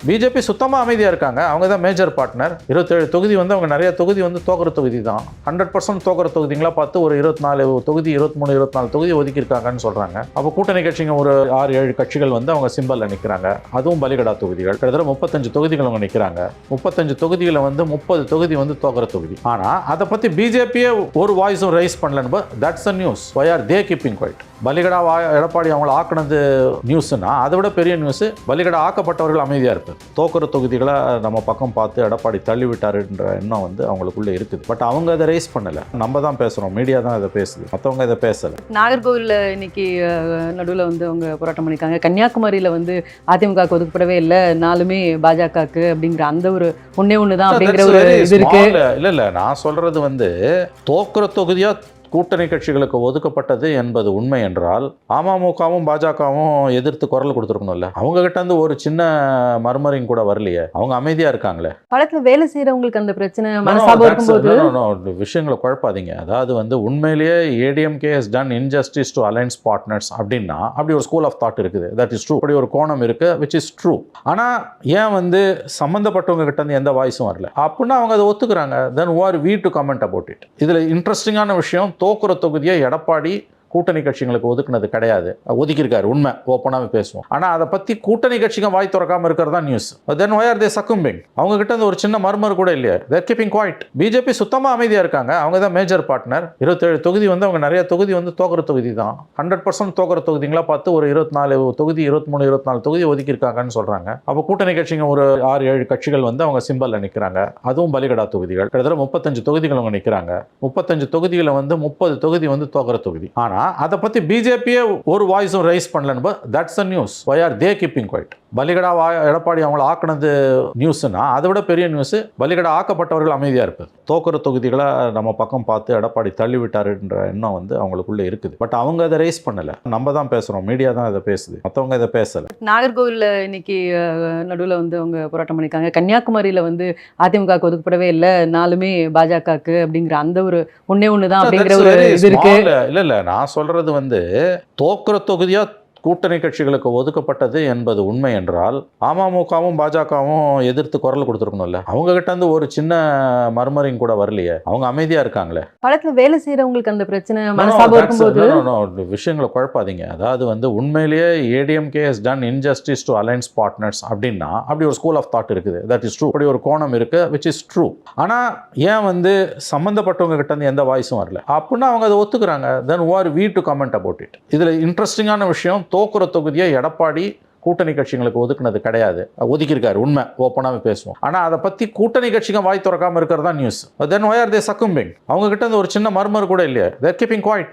BJP சுத்தமாக அமைதியாக இருக்காங்க. அவங்க தான் மேஜர் பார்ட்னர். 27 தொகுதி வந்து அவங்க நிறைய தொகுதி வந்து தோக்குற தொகுதி தான். 100% தோக்குற தொகுதிங்களா பார்த்து ஒரு 24 தொகுதி 23 24 தொகுதி ஒதுக்கியிருக்காங்கன்னு சொல்கிறாங்க. அப்போ கூட்டணி கட்சிங்க ஒரு 6-7 கட்சிகள் வந்து அவங்க சிம்பலில் நிற்கிறாங்க. அதுவும் பலிகடா தொகுதிகள். கிட்டத்தட்ட 35 தொகுதிகள் அவங்க நிற்கிறாங்க. 35 தொகுதிகளை வந்து 30 தொகுதி வந்து தோக்குற தொகுதி. ஆனால் அதை பற்றி பிஜேபியே ஒரு வாய்ஸும் ரைஸ் பண்ணலன்னு that's a news. Why are they keeping quiet? பலிகடா எடப்பாடி அவங்கள ஆக்கினது நியூஸ்னா அதை விட பெரிய நியூஸ் பலிகடா ஆக்கப்பட்டவர்கள் அமைதியாக இருப்பார். தோக்குற தொகுதிகளை நம்ம பக்கம் பார்த்து எடப்பாடி தள்ளிவிட்டாருன்ற எண்ணம் வந்து அவங்களுக்குள்ள இருக்குது. பட் அவங்க அதை ரைஸ் பண்ணலை. நம்ம தான் பேசுகிறோம், மீடியா தான் இதை பேசுது, மற்றவங்க இதை பேசலை. நாகர்கோவிலில் இன்னைக்கு நடுவில் வந்து அவங்க போராட்டம் பண்ணியிருக்காங்க. கன்னியாகுமரியில் வந்து அதிமுகவுக்கு ஒதுக்கப்படவே இல்லை, நாலுமே பாஜகவுக்கு அப்படிங்கிற அந்த ஒரு ஒன்று தான் அப்படிங்கிற ஒரு இது இருக்கு. இல்லை நான் சொல்றது வந்து தோக்குற தொகுதியா கூட்டணி கட்சிகளுக்கு ஒதுக்கப்பட்டது என்பது உண்மை என்றால் அமமுகவும் பாஜகவும் எதிர்த்து குரல் கொடுத்துருக்கணும்ல. அவங்க கிட்ட இருந்து ஒரு சின்ன மர்மரிங் கூட வரலையே. அவங்க அமைதியா இருக்காங்களே. படத்துல வேலை செய்யறவங்களுக்கு அந்த பிரச்சனை மனசாபம் இருக்கும்போது விஷயங்களை குழப்பாதீங்க. அதாவது வந்து உண்மையிலேயே ADMK has done injustice to alliance partners அப்படின்னா அப்படி ஒரு ஸ்கூல் ஆஃப் தாட் இருக்குது. That is true. அப்படி ஒரு கோணம் இருக்கு, விச் இஸ் ட்ரூ. ஆனா ஏன் வந்து சம்பந்தப்பட்டவங்க கிட்ட இருந்து எந்த வாய்ஸும் வரல அப்படின்னா அவங்க அதை ஒத்துக்கிறாங்க. தென் who are we to comment about it? இதுல இன்ட்ரெஸ்டிங்கான விஷயம், தோக்குற தொகுதியை எடப்பாடி கூட்டணி கட்சிகளுக்கு ஒதுக்குனது கிடையாது. ஒதுக்கியிருக்காரு, உண்மை, ஓப்பனாகவே பேசுவோம். ஆனால் அதை பற்றி கூட்டணி கட்சிங்க வாய் திறக்காம இருக்கிறதா news. Then why are they succumbing? அவங்க கிட்ட இருந்து ஒரு சின்ன மர்மர் கூட இல்லையா? they're keeping quiet. பிஜேபி சுத்தமாக அமைதியாக இருக்காங்க. அவங்க தான் மேஜர் பார்ட்னர். 27 தொகுதி வந்து அவங்க நிறைய தொகுதி வந்து தோக்குற தொகுதி தான். 100% தோக்குற தொகுதிங்களா பார்த்து ஒரு 24 தொகுதி 23 24 தொகுதி ஒதுக்கியிருக்காங்கன்னு சொல்கிறாங்க. அப்போ கூட்டணி கட்சிங்க ஒரு 6-7 கட்சிகள் வந்து அவங்க சிம்பலில் நிற்கிறாங்க. அதுவும் பலிகடா தொகுதிகள். கிட்டத்தட்ட 35 தொகுதிகள் அவங்க நிற்கிறாங்க. 35 தொகுதிகளை வந்து 30 தொகுதி வந்து தோக்குற தொகுதி. ஆனால் அதை பற்றி பிஜேபியே ஒரு வாய்ஸும் ரைஸ் பண்ணலன்னு that's a news. Why are they keeping quiet? பலிகடா எடப்பாடி அவங்கள ஆக்கினது நியூஸ்னா அதை விட பெரிய நியூஸ் பலிகடா ஆக்கப்பட்டவர்கள் அமைதியாக இருப்பார். தோக்குற தொகுதிகளை நம்ம பக்கம் பார்த்து எடப்பாடி தள்ளிவிட்டாருன்ற எண்ணம் வந்து அவங்களுக்குள்ள இருக்குது. பட் அவங்க அதை ரைஸ் பண்ணலை. நம்ம தான் பேசுகிறோம், மீடியா தான் இதை பேசுது, மற்றவங்க இதை பேசலை. நாகர்கோவிலில் இன்னைக்கு நடுவில் வந்து அவங்க போராட்டம் பண்ணியிருக்காங்க. கன்னியாகுமரியில் வந்து அதிமுகவுக்கு ஒதுக்கப்படவே இல்லை, நாலுமே பாஜகவுக்கு அப்படிங்கிற அந்த ஒரு ஒன்று தான் அப்படிங்கிற ஒரு இது இருக்கு. இல்லை நான் சொல்றது வந்து தோக்குற தொகுதியா கூட்டணி கட்சிகளுக்கு ஒதுக்கப்பட்டது என்பது உண்மை என்றால் அமமுகவும் பாஜகவும் எதிர்த்து குரல் கொடுத்துருக்கணும்ல. அவங்க கிட்ட இருந்து ஒரு சின்ன மர்மரிங் கூட வரலையே. அவங்க அமைதியா இருக்காங்களே. படத்துல வேலை செய்யறவங்களுக்கு அந்த பிரச்சனை மனசாபம் இருக்கும்போது விஷயங்களை குழப்பாதீங்க. அதாவது வந்து உண்மையிலேயே ADMK has done injustice to alliance partners அப்படின்னா அப்படி ஒரு ஸ்கூல் ஆஃப் தாட் இருக்குது. That is true. அப்படி ஒரு கோணம் இருக்கு, விச் இஸ் ட்ரூ. ஆனா ஏன் வந்து சம்பந்தப்பட்டவங்க கிட்ட இருந்து எந்த வாய்ஸும் வரல அப்படின்னா அவங்க அதை ஒத்துக்கிறாங்க. தென் who are we to comment about it? இதுல இன்ட்ரெஸ்டிங்கான விஷயம், தோக்குற தொகுதியை எடப்பாடி கூட்டணி கட்சிகளுக்கு ஒதுக்குனது கிடையாது. ஒதுக்கியிருக்காரு, உண்மை, ஓப்பனாகவே பேசுவோம். ஆனால் அதை பற்றி கூட்டணி கட்சிங்க வாய் திறக்காம இருக்கிறதா news. Then why are they succumbing? அவங்க கிட்ட இருந்து ஒரு சின்ன மர்மர் கூட இல்லையா? they're keeping quiet.